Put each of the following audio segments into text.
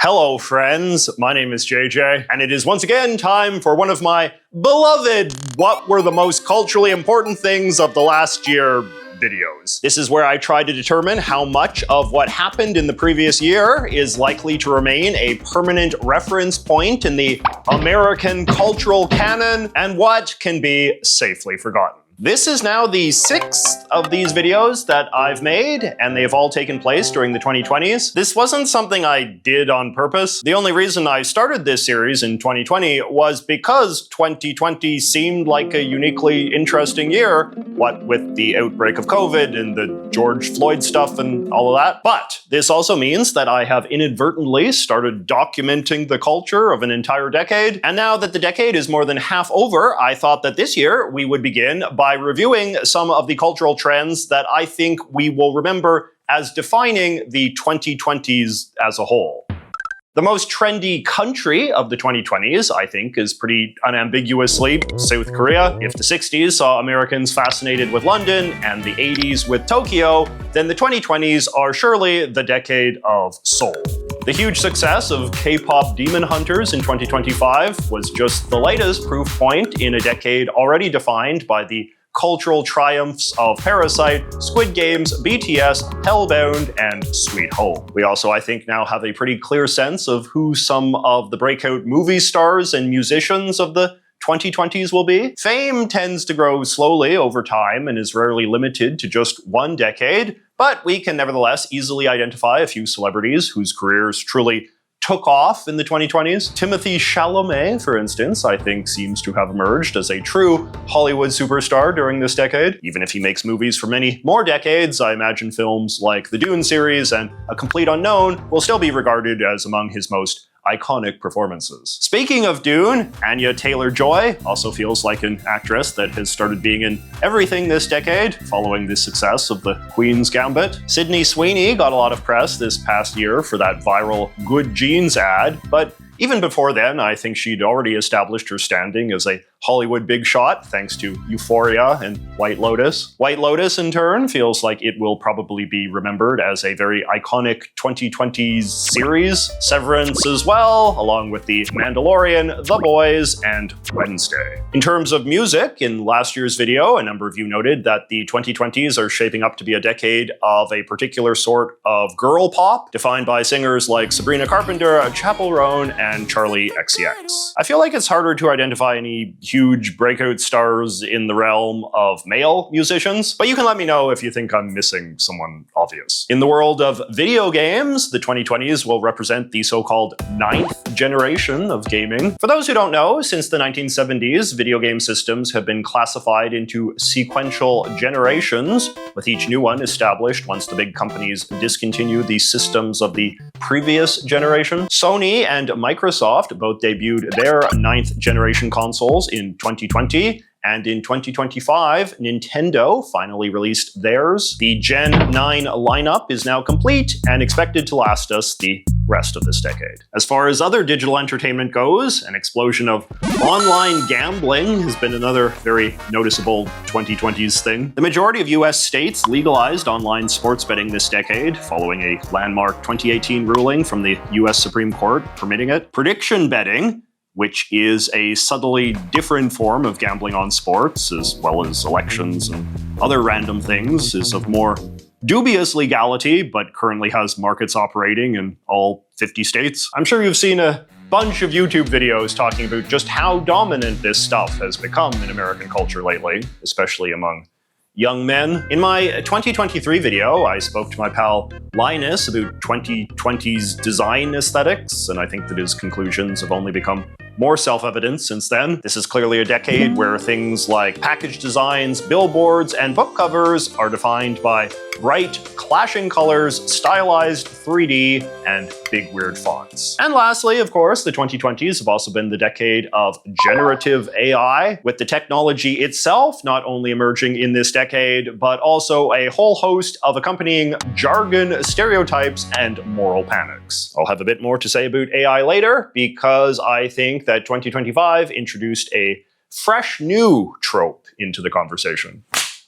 Hello friends, my name is JJ, and it is once again time for one of my beloved What Were the Most Culturally Important Things of the Last Year videos. This is where I try to determine how much of what happened in the previous year is likely to remain a permanent reference point in the American cultural canon, and what can be safely forgotten. This is now the 6th of these videos that I've made, and they have all taken place during the 2020s. This wasn't something I did on purpose. The only reason I started this series in 2020 was because 2020 seemed like a uniquely interesting year, what with the outbreak of COVID and the George Floyd stuff and all of that. But this also means that I have inadvertently started documenting the culture of an entire decade, and now that the decade is more than half over, I thought that this year we would begin by reviewing some of the cultural trends that I think we will remember as defining the 2020s as a whole. The most trendy country of the 2020s, I think, is pretty unambiguously South Korea. If the 60s saw Americans fascinated with London and the 80s with Tokyo, then the 2020s are surely the decade of Seoul. The huge success of K-pop Demon Hunters in 2025 was just the latest proof point in a decade already defined by the cultural triumphs of Parasite, Squid Games, BTS, Hellbound, and Sweet Home. We also, I think, now have a pretty clear sense of who some of the breakout movie stars and musicians of the 2020s will be. Fame tends to grow slowly over time and is rarely limited to just one decade, but we can nevertheless easily identify a few celebrities whose careers truly took off in the 2020s. Timothée Chalamet, for instance, I think seems to have emerged as a true Hollywood superstar during this decade. Even if he makes movies for many more decades, I imagine films like the Dune series and A Complete Unknown will still be regarded as among his most iconic performances. Speaking of Dune, Anya Taylor-Joy also feels like an actress that has started being in everything this decade, following the success of The Queen's Gambit. Sydney Sweeney got a lot of press this past year for that viral Good Genes ad, but even before then, I think she'd already established her standing as a Hollywood big shot, thanks to Euphoria and White Lotus. White Lotus, in turn, feels like it will probably be remembered as a very iconic 2020s series. Severance as well, along with The Mandalorian, The Boys, and Wednesday. In terms of music, in last year's video, a number of you noted that the 2020s are shaping up to be a decade of a particular sort of girl pop, defined by singers like Sabrina Carpenter, Chappell Roan, and Charlie XCX. I feel like it's harder to identify any huge breakout stars in the realm of male musicians, but you can let me know if you think I'm missing someone obvious. In the world of video games, the 2020s will represent the so-called 9th generation of gaming. For those who don't know, since the 1970s, video game systems have been classified into sequential generations, with each new one established once the big companies discontinued the systems of the previous generation. Sony and Microsoft both debuted their 9th generation consoles in 2020, and in 2025, Nintendo finally released theirs. The Gen 9 lineup is now complete and expected to last us the rest of this decade. As far as other digital entertainment goes, an explosion of online gambling has been another very noticeable 2020s thing. The majority of US states legalized online sports betting this decade, following a landmark 2018 ruling from the US Supreme Court permitting it. Prediction betting, which is a subtly different form of gambling on sports, as well as elections and other random things, is of more dubious legality, but currently has markets operating in all 50 states. I'm sure you've seen a bunch of YouTube videos talking about just how dominant this stuff has become in American culture lately, especially among young men. In my 2023 video, I spoke to my pal Linus about 2020's design aesthetics, and I think that his conclusions have only become more self-evident since then. This is clearly a decade where things like package designs, billboards, and book covers are defined by bright, clashing colors, stylized 3D, and big weird fonts. And lastly, of course, the 2020s have also been the decade of generative AI, with the technology itself not only emerging in this decade, but also a whole host of accompanying jargon, stereotypes, and moral panics. I'll have a bit more to say about AI later, because I think that 2025 introduced a fresh new trope into the conversation.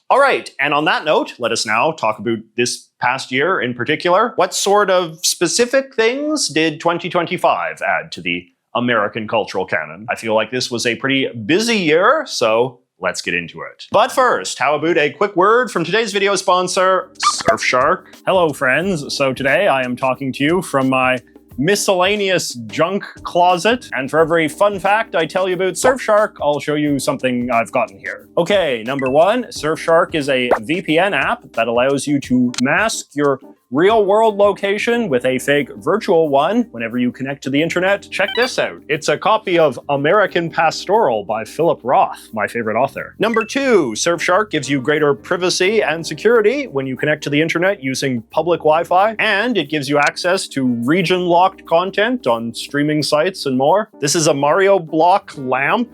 All right, and on that note, let us now talk about this past year in particular. What sort of specific things did 2025 add to the American cultural canon? I feel like this was a pretty busy year, so let's get into it. But first, how about a quick word from today's video sponsor, Surfshark? Hello, friends. So today I am talking to you from my miscellaneous junk closet. And for every fun fact I tell you about Surfshark, I'll show you something I've gotten here. Okay, number one, Surfshark is a VPN app that allows you to mask your real-world location with a fake virtual one whenever you connect to the internet. Check this out. It's a copy of American Pastoral by Philip Roth, my favorite author. Number two, Surfshark gives you greater privacy and security when you connect to the internet using public Wi-Fi, and it gives you access to region-locked content on streaming sites and more. This is a Mario block lamp.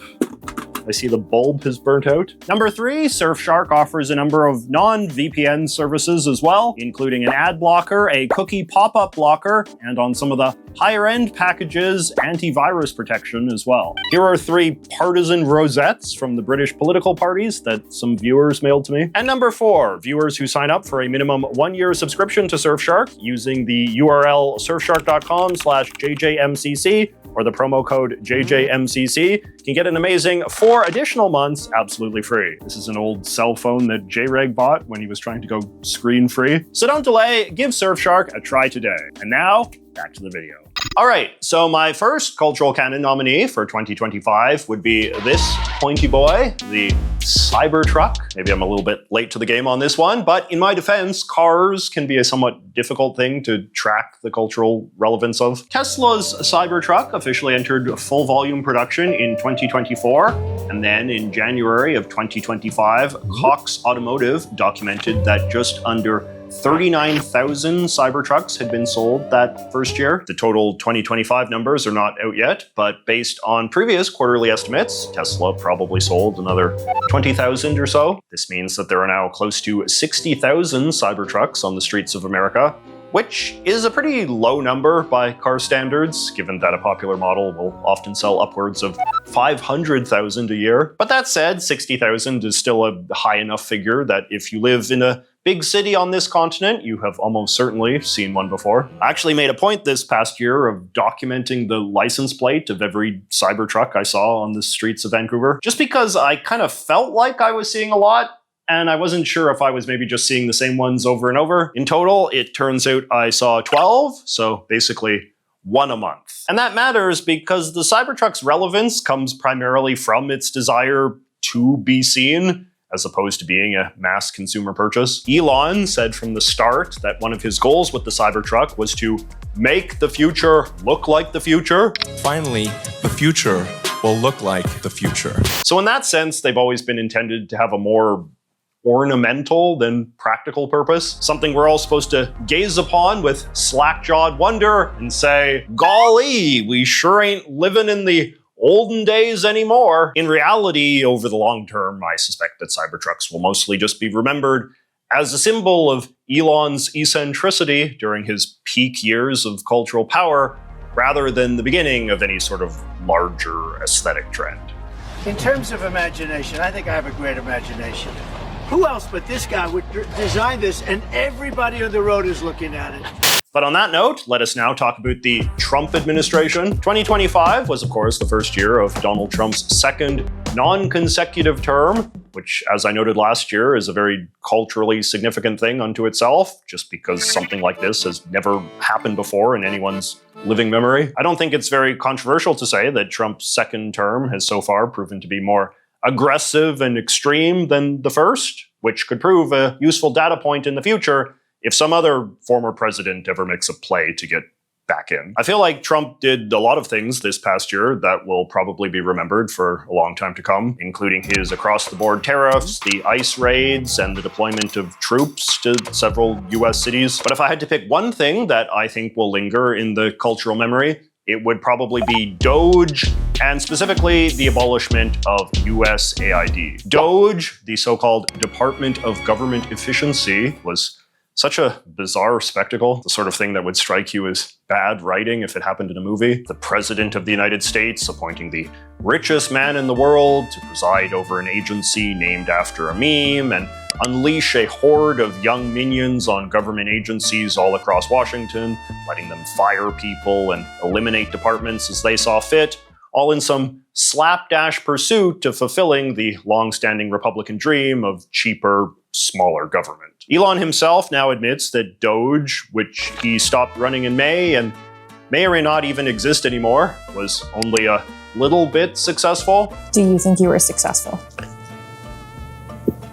I see the bulb has burnt out. Number three, Surfshark offers a number of non-VPN services as well, including an ad blocker, a cookie pop-up blocker, and on some of the higher-end packages, antivirus protection as well. Here are three partisan rosettes from the British political parties that some viewers mailed to me. And number four, viewers who sign up for a minimum 1-year subscription to Surfshark using the URL surfshark.com/JJMCC or the promo code JJMCC can get an amazing 4 additional months absolutely free. This is an old cell phone that J-Reg bought when he was trying to go screen free. So don't delay, give Surfshark a try today. And now, back to the video. All right, so my first cultural canon nominee for 2025 would be this pointy boy, the Cybertruck. Maybe I'm a little bit late to the game on this one, but in my defense, cars can be a somewhat difficult thing to track the cultural relevance of. Tesla's Cybertruck officially entered full volume production in 2024, and then in January of 2025, Cox Automotive documented that just under 39,000 Cybertrucks had been sold that first year. The total 2025 numbers are not out yet, but based on previous quarterly estimates, Tesla probably sold another 20,000 or so. This means that there are now close to 60,000 Cybertrucks on the streets of America, which is a pretty low number by car standards, given that a popular model will often sell upwards of 500,000 a year. But that said, 60,000 is still a high enough figure that if you live in a big city on this continent, you have almost certainly seen one before. I actually made a point this past year of documenting the license plate of every Cybertruck I saw on the streets of Vancouver, just because I kind of felt like I was seeing a lot, and I wasn't sure if I was maybe just seeing the same ones over and over. In total, it turns out I saw 12, so basically 1 a month. And that matters because the Cybertruck's relevance comes primarily from its desire to be seen, as opposed to being a mass consumer purchase. Elon said from the start that one of his goals with the Cybertruck was to make the future look like the future. Finally, the future will look like the future. So in that sense, they've always been intended to have a more ornamental than practical purpose. Something we're all supposed to gaze upon with slack-jawed wonder and say, golly, we sure ain't living in the olden days anymore. In reality, over the long term, I suspect that Cybertrucks will mostly just be remembered as a symbol of Elon's eccentricity during his peak years of cultural power, rather than the beginning of any sort of larger aesthetic trend. In terms of imagination, I think I have a great imagination. Who else but this guy would design this, and everybody on the road is looking at it? But on that note, let us now talk about the Trump administration. 2025 was, of course, the first year of Donald Trump's second non-consecutive term, which, as I noted last year, is a very culturally significant thing unto itself, just because something like this has never happened before in anyone's living memory. I don't think it's very controversial to say that Trump's second term has so far proven to be more aggressive and extreme than the first, which could prove a useful data point in the future if some other former president ever makes a play to get back in. I feel like Trump did a lot of things this past year that will probably be remembered for a long time to come, including his across-the-board tariffs, the ICE raids, and the deployment of troops to several US cities. But if I had to pick one thing that I think will linger in the cultural memory, it would probably be Doge, and specifically the abolishment of USAID. Doge, the so-called Department of Government Efficiency, was Such a bizarre spectacle, the sort of thing that would strike you as bad writing if it happened in a movie. The President of the United States appointing the richest man in the world to preside over an agency named after a meme and unleash a horde of young minions on government agencies all across Washington, letting them fire people and eliminate departments as they saw fit, all in some slapdash pursuit of fulfilling the long-standing Republican dream of cheaper, smaller government. Elon himself now admits that Doge, which he stopped running in May and may or may not even exist anymore, was only a little bit successful. Do you think you were successful?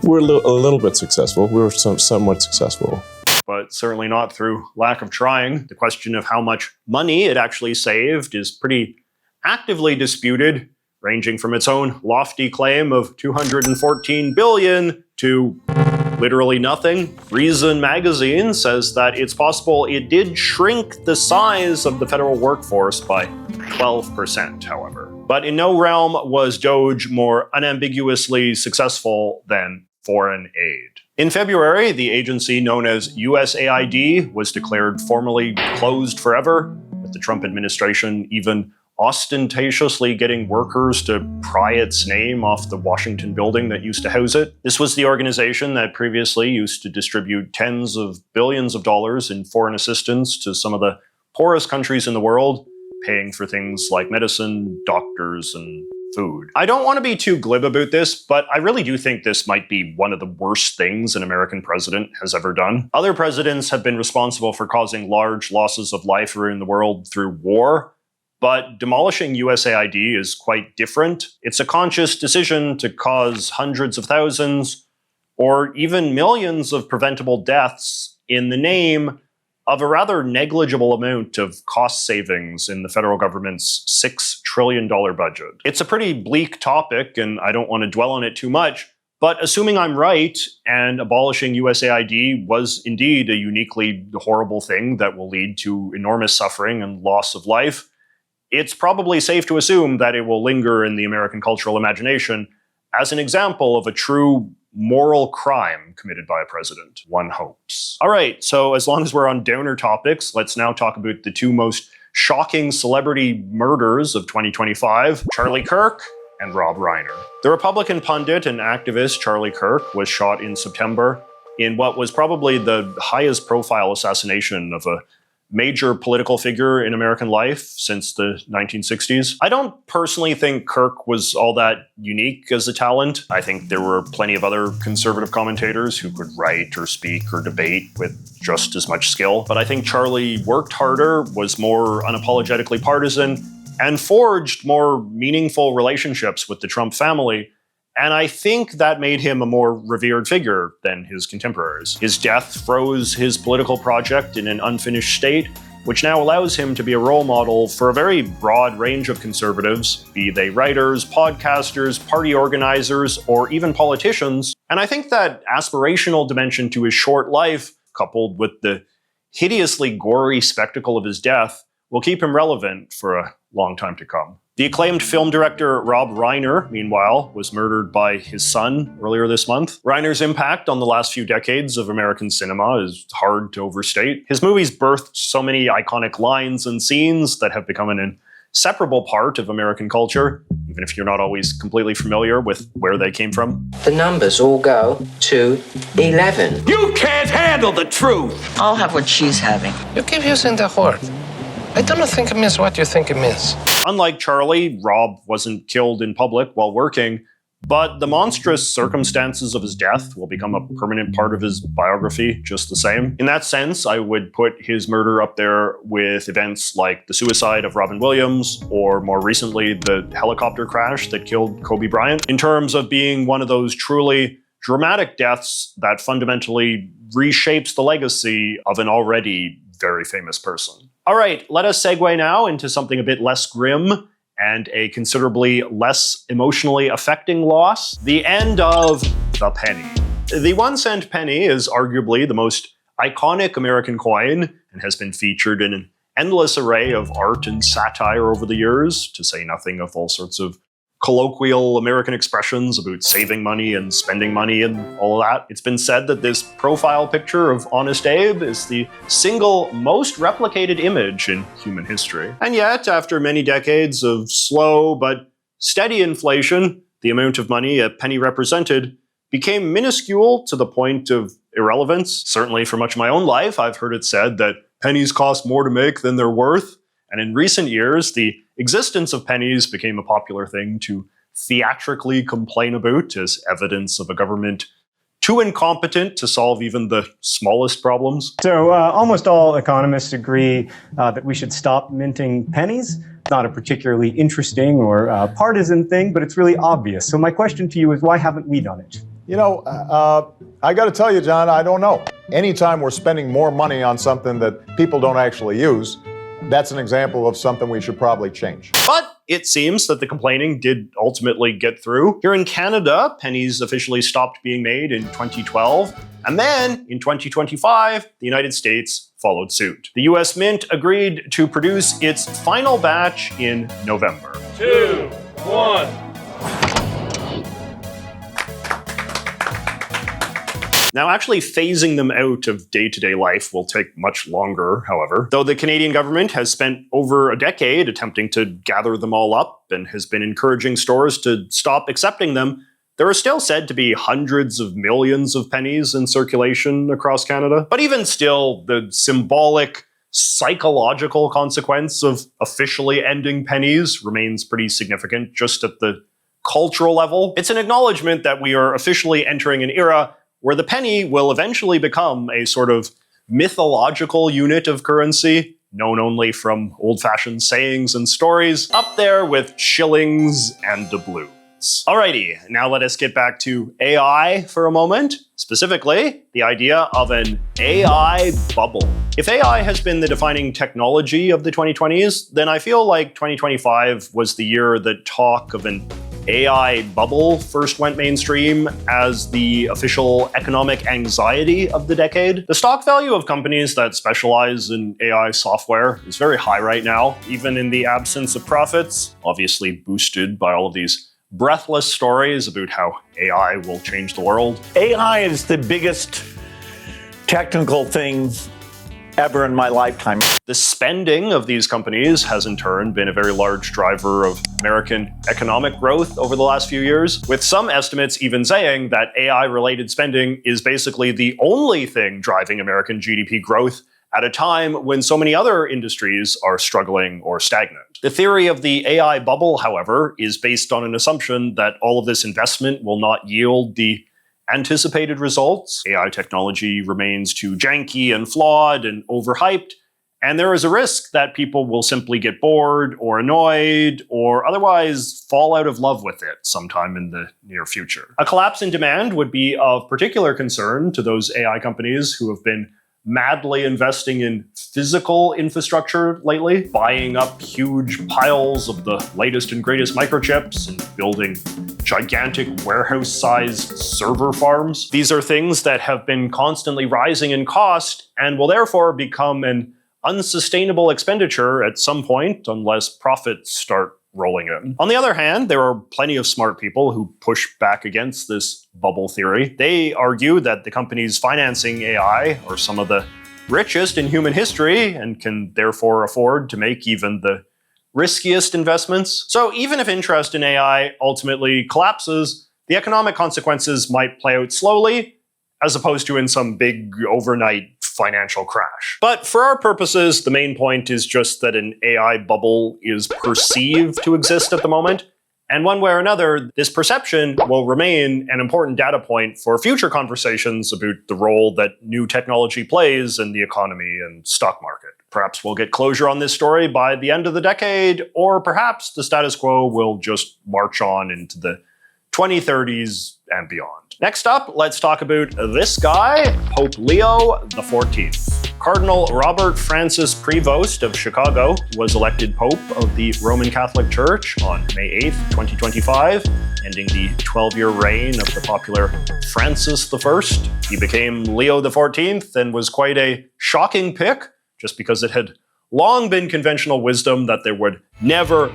We're a little bit successful. We were somewhat successful. But certainly not through lack of trying. The question of how much money it actually saved is pretty actively disputed, ranging from its own lofty claim of $214 billion to literally nothing. Reason magazine says that it's possible it did shrink the size of the federal workforce by 12%, however. But in no realm was Doge more unambiguously successful than foreign aid. In February, the agency known as USAID was declared formally closed forever, with the Trump administration even ostentatiously getting workers to pry its name off the Washington building that used to house it. This was the organization that previously used to distribute tens of billions of dollars in foreign assistance to some of the poorest countries in the world, paying for things like medicine, doctors, and food. I don't want to be too glib about this, but I really do think this might be one of the worst things an American president has ever done. Other presidents have been responsible for causing large losses of life around the world through war, but demolishing USAID is quite different. It's a conscious decision to cause hundreds of thousands or even millions of preventable deaths in the name of a rather negligible amount of cost savings in the federal government's $6 trillion budget. It's a pretty bleak topic, and I don't want to dwell on it too much, but assuming I'm right, and abolishing USAID was indeed a uniquely horrible thing that will lead to enormous suffering and loss of life, it's probably safe to assume that it will linger in the American cultural imagination as an example of a true moral crime committed by a president, one hopes. All right, so as long as we're on downer topics, let's now talk about the two most shocking celebrity murders of 2025, Charlie Kirk and Rob Reiner. The Republican pundit and activist Charlie Kirk was shot in September in what was probably the highest profile assassination of a major political figure in American life since the 1960s. I don't personally think Kirk was all that unique as a talent. I think there were plenty of other conservative commentators who could write or speak or debate with just as much skill. But I think Charlie worked harder, was more unapologetically partisan, and forged more meaningful relationships with the Trump family. And I think that made him a more revered figure than his contemporaries. His death froze his political project in an unfinished state, which now allows him to be a role model for a very broad range of conservatives, be they writers, podcasters, party organizers, or even politicians. And I think that aspirational dimension to his short life, coupled with the hideously gory spectacle of his death, will keep him relevant for a long time to come. The acclaimed film director Rob Reiner, meanwhile, was murdered by his son earlier this month. Reiner's impact on the last few decades of American cinema is hard to overstate. His movies birthed so many iconic lines and scenes that have become an inseparable part of American culture, even if you're not always completely familiar with where they came from. The numbers all go to 11. You can't handle the truth! I'll have what she's having. You keep using the word. I don't think it means what you think it means. Unlike Charlie, Rob wasn't killed in public while working, but the monstrous circumstances of his death will become a permanent part of his biography just the same. In that sense, I would put his murder up there with events like the suicide of Robin Williams, or more recently, the helicopter crash that killed Kobe Bryant, in terms of being one of those truly dramatic deaths that fundamentally reshapes the legacy of an already very famous person. All right, let us segue now into something a bit less grim and a considerably less emotionally affecting loss: the end of the penny. The 1-cent penny is arguably the most iconic American coin and has been featured in an endless array of art and satire over the years, to say nothing of all sorts of colloquial American expressions about saving money and spending money and all of that. It's been said that this profile picture of Honest Abe is the single most replicated image in human history. And yet, after many decades of slow but steady inflation, the amount of money a penny represented became minuscule to the point of irrelevance. Certainly for much of my own life, I've heard it said that pennies cost more to make than they're worth. And in recent years, the existence of pennies became a popular thing to theatrically complain about as evidence of a government too incompetent to solve even the smallest problems. So almost all economists agree that we should stop minting pennies. It's not a particularly interesting or partisan thing, but it's really obvious. So my question to you is, why haven't we done it? You know, I got to tell you, John, I don't know. Anytime we're spending more money on something that people don't actually use, that's an example of something we should probably change. But it seems that the complaining did ultimately get through. Here in Canada, pennies officially stopped being made in 2012. And then in 2025, the United States followed suit. The US Mint agreed to produce its final batch in November. 2, 1. Now, actually phasing them out of day-to-day life will take much longer, however. Though the Canadian government has spent over a decade attempting to gather them all up and has been encouraging stores to stop accepting them, there are still said to be hundreds of millions of pennies in circulation across Canada. But even still, the symbolic, psychological consequence of officially ending pennies remains pretty significant just at the cultural level. It's an acknowledgement that we are officially entering an era where the penny will eventually become a sort of mythological unit of currency, known only from old-fashioned sayings and stories, up there with shillings and doubloons. Alrighty, now let us get back to AI for a moment. Specifically, the idea of an AI bubble. If AI has been the defining technology of the 2020s, then I feel like 2025 was the year that talk of an AI bubble first went mainstream as the official economic anxiety of the decade. The stock value of companies that specialize in AI software is very high right now, even in the absence of profits, obviously boosted by all of these breathless stories about how AI will change the world. AI is the biggest technical thing ever in my lifetime. The spending of these companies has in turn been a very large driver of American economic growth over the last few years, with some estimates even saying that AI-related spending is basically the only thing driving American GDP growth at a time when so many other industries are struggling or stagnant. The theory of the AI bubble, however, is based on an assumption that all of this investment will not yield the anticipated results. AI technology remains too janky and flawed and overhyped, and there is a risk that people will simply get bored or annoyed or otherwise fall out of love with it sometime in the near future. A collapse in demand would be of particular concern to those AI companies who have been madly investing in physical infrastructure lately, buying up huge piles of the latest and greatest microchips and building gigantic warehouse-sized server farms. These are things that have been constantly rising in cost and will therefore become an unsustainable expenditure at some point unless profits start rolling in. On the other hand, there are plenty of smart people who push back against this bubble theory. They argue that the companies financing AI are some of the richest in human history and can therefore afford to make even the riskiest investments. So even if interest in AI ultimately collapses, the economic consequences might play out slowly, as opposed to in some big overnight financial crash. But for our purposes, the main point is just that an AI bubble is perceived to exist at the moment. And one way or another, this perception will remain an important data point for future conversations about the role that new technology plays in the economy and stock market. Perhaps we'll get closure on this story by the end of the decade, or perhaps the status quo will just march on into the 2030s and beyond. Next up, let's talk about this guy, Pope Leo XIV. Cardinal Robert Francis Prevost of Chicago was elected Pope of the Roman Catholic Church on May 8th, 2025, ending the 12-year reign of the popular Francis I. He became Leo XIV and was quite a shocking pick, just because it had long been conventional wisdom that there would never,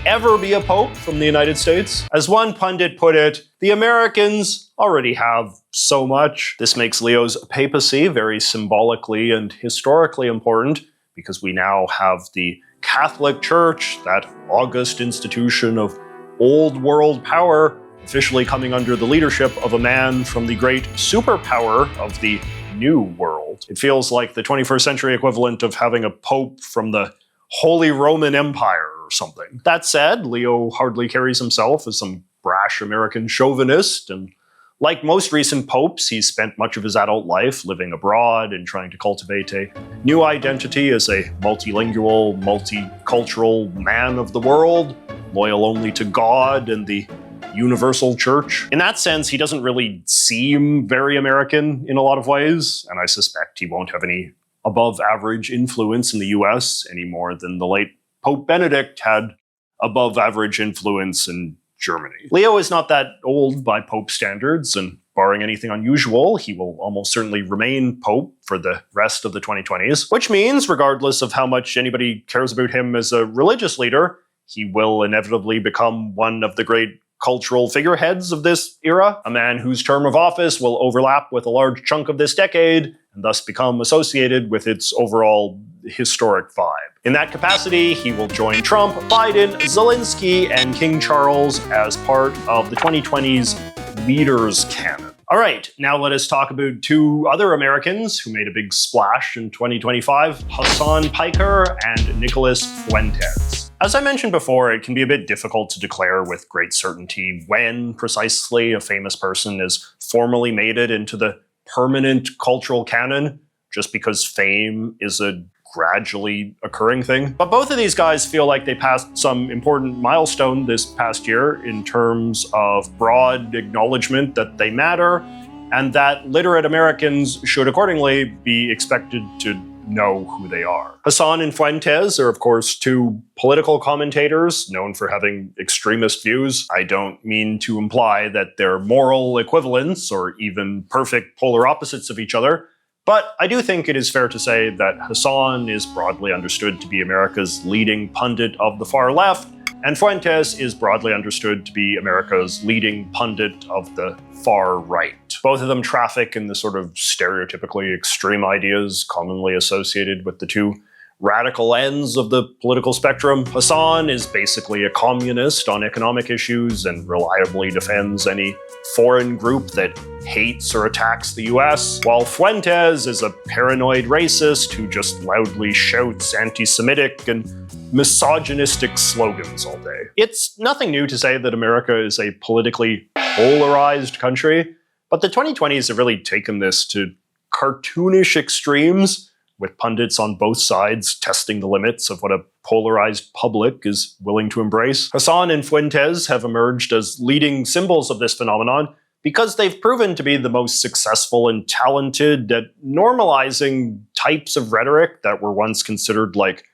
ever be a pope from the United States? As one pundit put it, the Americans already have so much. This makes Leo's papacy very symbolically and historically important, because we now have the Catholic Church, that august institution of old world power, officially coming under the leadership of a man from the great superpower of the New World. It feels like the 21st century equivalent of having a pope from the Holy Roman Empire or something. That said, Leo hardly carries himself as some brash American chauvinist, and like most recent popes, he's spent much of his adult life living abroad and trying to cultivate a new identity as a multilingual, multicultural man of the world, loyal only to God and the universal church. In that sense, he doesn't really seem very American in a lot of ways, and I suspect he won't have any above average influence in the US any more than the late Pope Benedict had above average influence in Germany. Leo is not that old by Pope standards, and barring anything unusual, he will almost certainly remain Pope for the rest of the 2020s, which means, regardless of how much anybody cares about him as a religious leader, he will inevitably become one of the great cultural figureheads of this era, a man whose term of office will overlap with a large chunk of this decade, and thus become associated with its overall historic vibe. In that capacity, he will join Trump, Biden, Zelensky, and King Charles as part of the 2020s leaders canon. All right, now let us talk about two other Americans who made a big splash in 2025, Hassan Piker and Nicholas Fuentes. As I mentioned before, it can be a bit difficult to declare with great certainty when precisely a famous person has formally made it into the permanent cultural canon, just because fame is a gradually occurring thing. But both of these guys feel like they passed some important milestone this past year in terms of broad acknowledgement that they matter, and that literate Americans should accordingly be expected to know who they are. Hassan and Fuentes are, of course, two political commentators known for having extremist views. I don't mean to imply that they're moral equivalents or even perfect polar opposites of each other, but I do think it is fair to say that Hassan is broadly understood to be America's leading pundit of the far left, and Fuentes is broadly understood to be America's leading pundit of the far right. Both of them traffic in the sort of stereotypically extreme ideas commonly associated with the two radical ends of the political spectrum. Hassan is basically a communist on economic issues and reliably defends any foreign group that hates or attacks the US, while Fuentes is a paranoid racist who just loudly shouts anti-Semitic and misogynistic slogans all day. It's nothing new to say that America is a politically polarized country, but the 2020s have really taken this to cartoonish extremes, with pundits on both sides testing the limits of what a polarized public is willing to embrace. Hassan and Fuentes have emerged as leading symbols of this phenomenon because they've proven to be the most successful and talented at normalizing types of rhetoric that were once considered like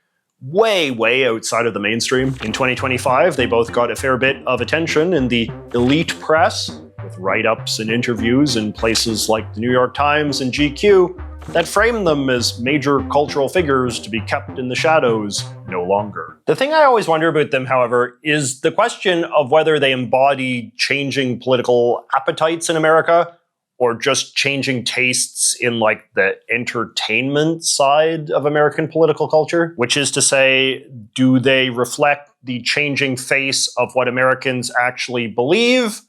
way outside of the mainstream. In 2025, they both got a fair bit of attention in the elite press, with write-ups and interviews in places like the New York Times and GQ that frame them as major cultural figures to be kept in the shadows no longer. The thing I always wonder about them, however, is the question of whether they embody changing political appetites in America, or just changing tastes in like the entertainment side of American political culture. Which is to say, do they reflect the changing face of what Americans actually believe,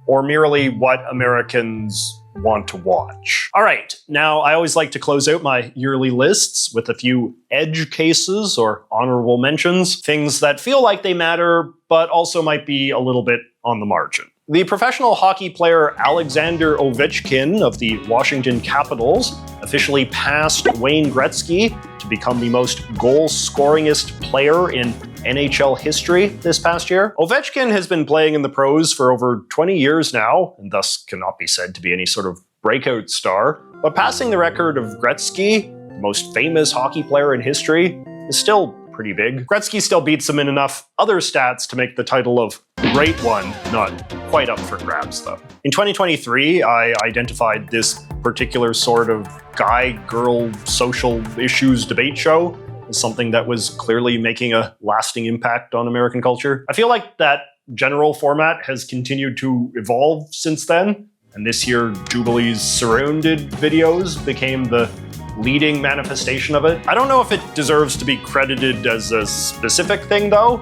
or merely what Americans want to watch? All right, now I always like to close out my yearly lists with a few edge cases or honorable mentions, things that feel like they matter, but also might be a little bit on the margin. The professional hockey player Alexander Ovechkin of the Washington Capitals officially passed Wayne Gretzky to become the most goal-scoringest player in NHL history this past year. Ovechkin has been playing in the pros for over 20 years now, and thus cannot be said to be any sort of breakout star. But passing the record of Gretzky, the most famous hockey player in history, is still pretty big. Gretzky still beats him in enough other stats to make the title of Great One not quite up for grabs, though. In 2023, I identified this particular sort of guy-girl social issues debate show as something that was clearly making a lasting impact on American culture. I feel like that general format has continued to evolve since then, and this year Jubilee's surrounded videos became the leading manifestation of it. I don't know if it deserves to be credited as a specific thing though,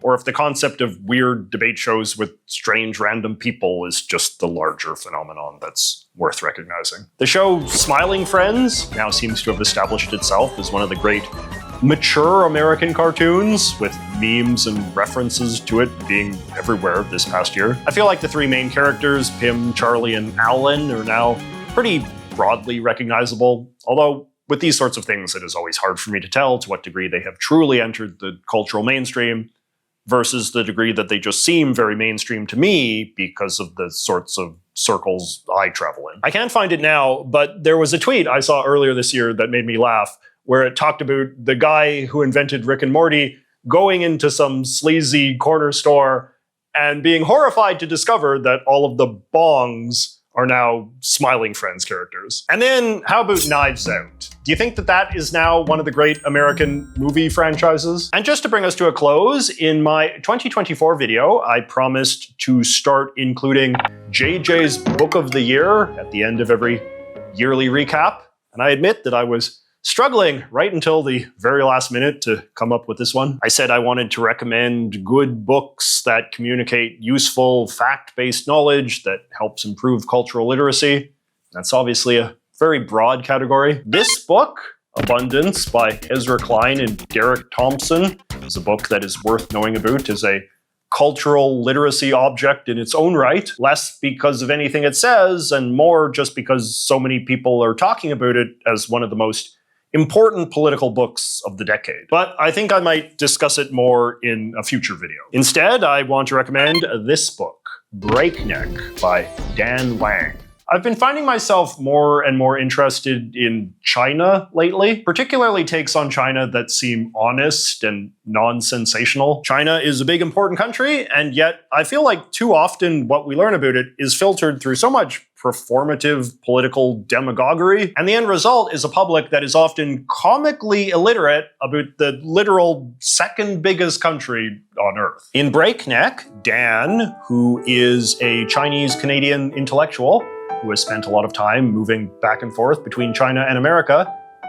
or if the concept of weird debate shows with strange random people is just the larger phenomenon that's worth recognizing. The show Smiling Friends now seems to have established itself as one of the great mature American cartoons, with memes and references to it being everywhere this past year. I feel like the three main characters, Pim, Charlie, and Alan, are now pretty broadly recognizable, although with these sorts of things it is always hard for me to tell to what degree they have truly entered the cultural mainstream versus the degree that they just seem very mainstream to me because of the sorts of circles I travel in. I can't find it now, but there was a tweet I saw earlier this year that made me laugh, where it talked about the guy who invented Rick and Morty going into some sleazy corner store and being horrified to discover that all of the bongs are now Smiling Friends characters. And then how about Knives Out? Do you think that that is now one of the great American movie franchises? And just to bring us to a close, in my 2024 video, I promised to start including JJ's Book of the Year at the end of every yearly recap. And I admit that I was struggling right until the very last minute to come up with this one. I said I wanted to recommend good books that communicate useful, fact-based knowledge that helps improve cultural literacy. That's obviously a very broad category. This book, Abundance by Ezra Klein and Derek Thompson, is a book that is worth knowing about as a cultural literacy object in its own right, less because of anything it says and more just because so many people are talking about it as one of the most important political books of the decade. But I think I might discuss it more in a future video. Instead, I want to recommend this book, Breakneck by Dan Wang. I've been finding myself more and more interested in China lately, particularly takes on China that seem honest and non-sensational. China is a big, important country, and yet I feel like too often what we learn about it is filtered through so much performative political demagoguery, and the end result is a public that is often comically illiterate about the literal second biggest country on Earth. In Breakneck, Dan, who is a Chinese-Canadian intellectual, who has spent a lot of time moving back and forth between China and America,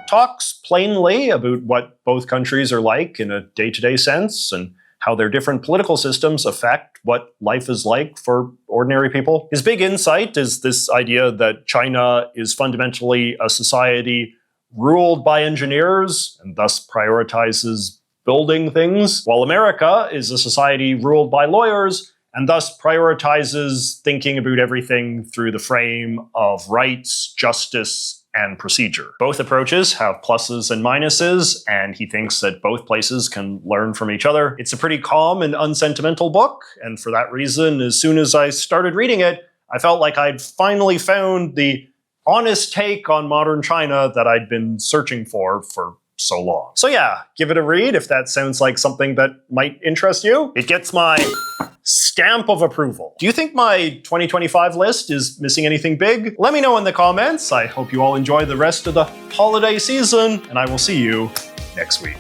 talks plainly about what both countries are like in a day-to-day sense and how their different political systems affect what life is like for ordinary people. His big insight is this idea that China is fundamentally a society ruled by engineers and thus prioritizes building things, while America is a society ruled by lawyers and thus prioritizes thinking about everything through the frame of rights, justice, and procedure. Both approaches have pluses and minuses, and he thinks that both places can learn from each other. It's a pretty calm and unsentimental book, and for that reason, as soon as I started reading it, I felt like I'd finally found the honest take on modern China that I'd been searching for so long. So yeah, give it a read if that sounds like something that might interest you. It gets my stamp of approval. Do you think my 2025 list is missing anything big? Let me know in the comments. I hope you all enjoy the rest of the holiday season, and I will see you next week.